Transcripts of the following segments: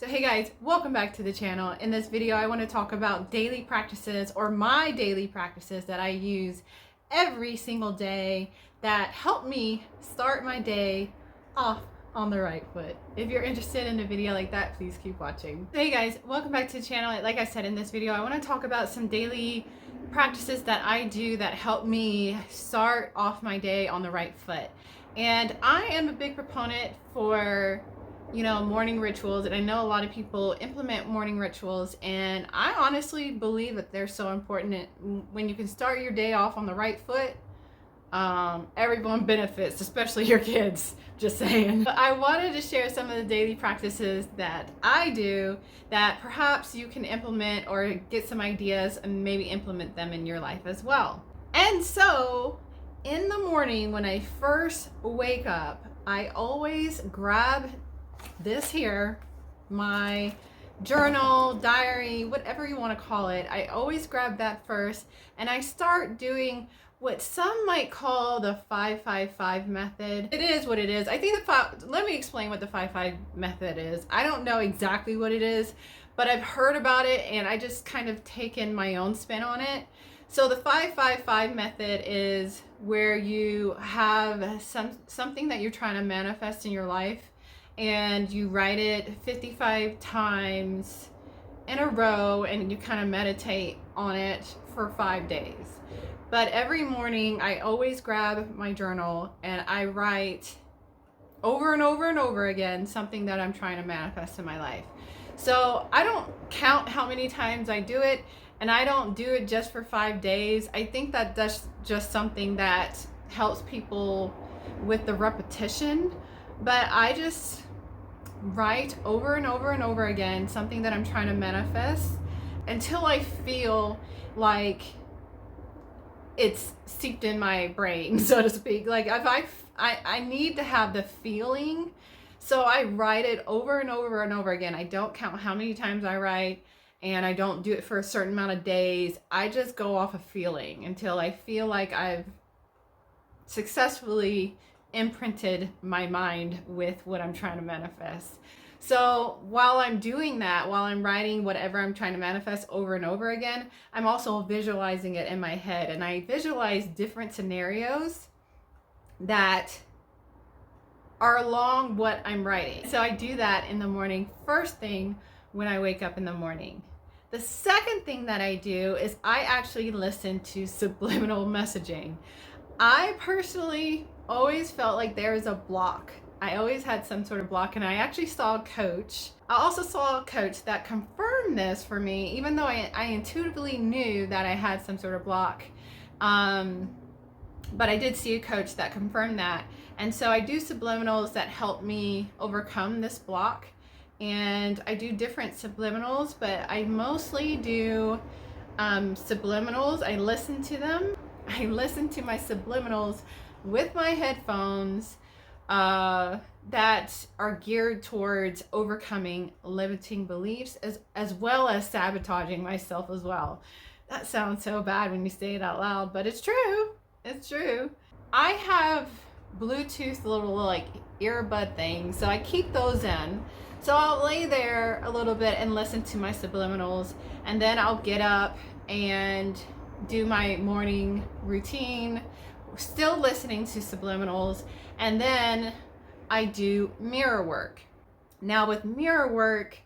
So hey guys, welcome back to the channel. In this video, I want to talk about daily practices or my daily practices that I use every single day that help me start my day off on the right foot. If you're interested in a video like that, please keep watching. So hey guys, welcome back to the channel. Like I said in this video, I want to talk about some daily practices that I do that help me start off my day on the right foot. And I am a big proponent for morning rituals, and I know a lot of people implement morning rituals, and I honestly believe that they're so important. When you can start your day off on the right foot, everyone benefits, especially your kids, just saying. But I wanted to share some of the daily practices that I do that perhaps you can implement or get some ideas and maybe implement them in your life as well. And so in the morning when I first wake up, I always grab this here, my journal, diary, whatever you want to call it. I always grab that first, and I start doing what some might call the 5-5-5 method. It is what it is. I think let me explain what the 5-5 method is. I don't know exactly what it is, but I've heard about it and I just kind of taken my own spin on it. So the 5-5-5 method is where you have something that you're trying to manifest in your life, and you write it 55 times in a row, and you kind of meditate on it for 5 days. But every morning I always grab my journal and I write over and over and over again something that I'm trying to manifest in my life. So I don't count how many times I do it, and I don't do it just for 5 days. I think that that's just something that helps people with the repetition, but I just write over and over and over again something that I'm trying to manifest until I feel like it's seeped in my brain, so to speak. Like if I need to have the feeling, so I write it over and over and over again. I don't count how many times I write, and I don't do it for a certain amount of days. I just go off of feeling until I feel like I've successfully imprinted my mind with what I'm trying to manifest. So while I'm doing that, while I'm writing whatever I'm trying to manifest over and over again, I'm also visualizing it in my head, and I visualize different scenarios that are along what I'm writing. So I do that in the morning, first thing when I wake up in the morning. The second thing that I do is I actually listen to subliminal messaging. I personally always felt like there was a block. I always had some sort of block, and I actually saw a coach. I also saw a coach that confirmed this for me, even though I intuitively knew that I had some sort of block. But I did see a coach that confirmed that. And so I do subliminals that help me overcome this block. And I do different subliminals, but I mostly do subliminals. I listen to them. I listen to my subliminals with my headphones that are geared towards overcoming limiting beliefs as well as sabotaging myself as well. That sounds so bad when you say it out loud, but it's true. It's true. I have Bluetooth little like earbud things, so I keep those in. So I'll lay there a little bit and listen to my subliminals, and then I'll get up and do my morning routine, still listening to subliminals, and then I do mirror work. Now with mirror work,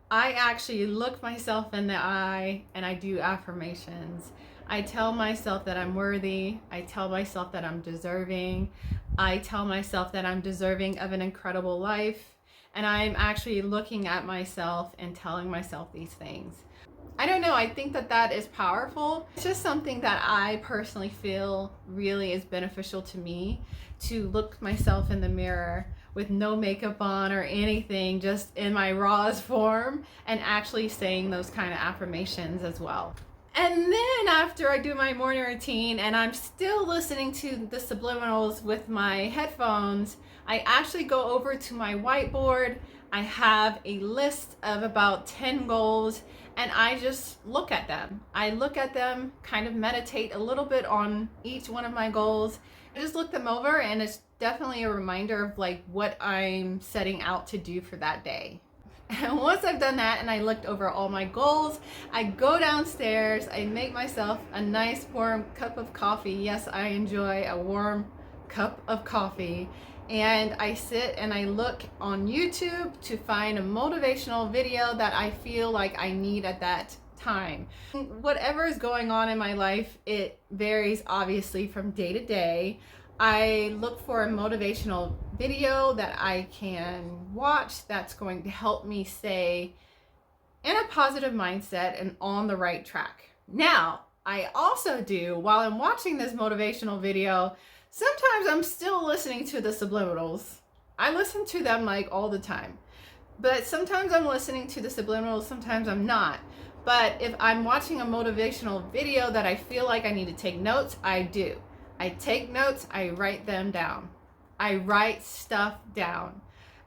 I actually look myself in the eye and I do affirmations. I tell myself that I'm worthy. I tell myself that I'm deserving. I tell myself that I'm deserving of an incredible life. And I'm actually looking at myself and telling myself these things. I don't know, I think that that is powerful. It's just something that I personally feel really is beneficial to me, to look myself in the mirror with no makeup on or anything, just in my rawest form, and actually saying those kind of affirmations as well. And then after I do my morning routine and I'm still listening to the subliminals with my headphones, I actually go over to my whiteboard. I have a list of about 10 goals, and I just look at them. I look at them, kind of meditate a little bit on each one of my goals. I just look them over, and it's definitely a reminder of like what I'm setting out to do for that day. once I've done that and I looked over all my goals, I go downstairs, I make myself a nice warm cup of coffee. Yes, I enjoy a warm cup of coffee. And I sit and I look on YouTube to find a motivational video that I feel like I need at that time. Whatever is going on in my life, it varies obviously from day to day. I look for a motivational video that I can watch that's going to help me stay in a positive mindset and on the right track. Now, I also do, while I'm watching this motivational video, sometimes I'm still listening to the subliminals. I listen to them like all the time. But sometimes I'm listening to the subliminals, sometimes I'm not. But if I'm watching a motivational video that I feel like I need to take notes, I do. I take notes, I write them down. I write stuff down.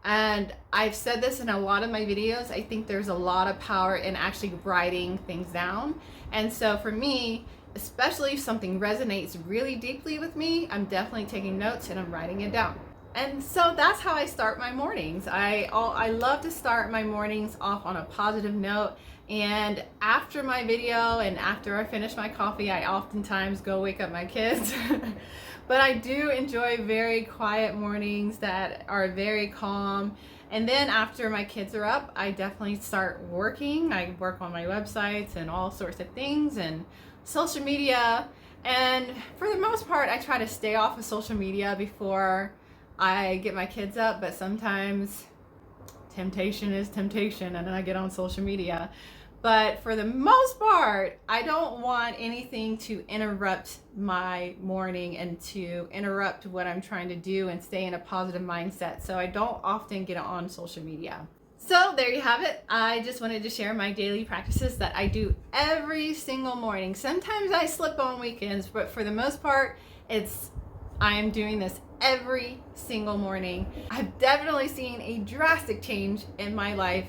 And I've said this in a lot of my videos. I think there's a lot of power in actually writing things down. And so for me, especially if something resonates really deeply with me, I'm definitely taking notes and I'm writing it down. And so that's how I start my mornings. I love to start my mornings off on a positive note. And after my video and after I finish my coffee, I oftentimes go wake up my kids. But I do enjoy very quiet mornings that are very calm. And then after my kids are up, I definitely start working. I work on my websites and all sorts of things and social media. And for the most part, I try to stay off of social media before I get my kids up, but sometimes temptation is temptation and then I get on social media. But for the most part, I don't want anything to interrupt my morning and to interrupt what I'm trying to do and stay in a positive mindset. So I don't often get on social media. So there you have it. I just wanted to share my daily practices that I do every single morning. Sometimes I slip on weekends, but for the most part, I am doing this every single morning. I've definitely seen a drastic change in my life,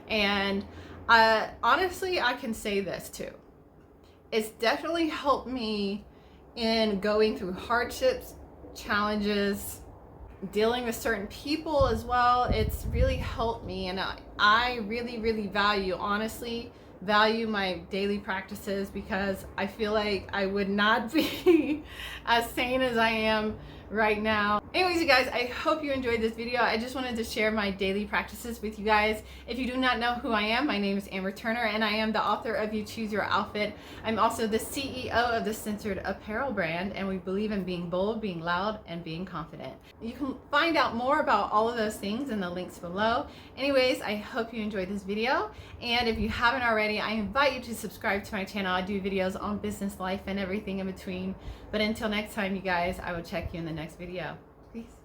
and honestly, I can say this too. It's definitely helped me in going through hardships, challenges, dealing with certain people as well. It's really helped me, and I really honestly value my daily practices because I feel like I would not be as sane as I am right now. Anyways, you guys, I hope you enjoyed this video. I just wanted to share my daily practices with you guys. If you do not know who I am, my name is Amber Turner and I am the author of You Choose Your Outfit. I'm also the CEO of the Centered Apparel brand, and we believe in being bold, being loud, and being confident. You can find out more about all of those things in the links below. Anyways, I hope you enjoyed this video, and if you haven't already, I invite you to subscribe to my channel. I do videos on business, life, and everything in between. But until next time, you guys, I will check you in the next video. Peace.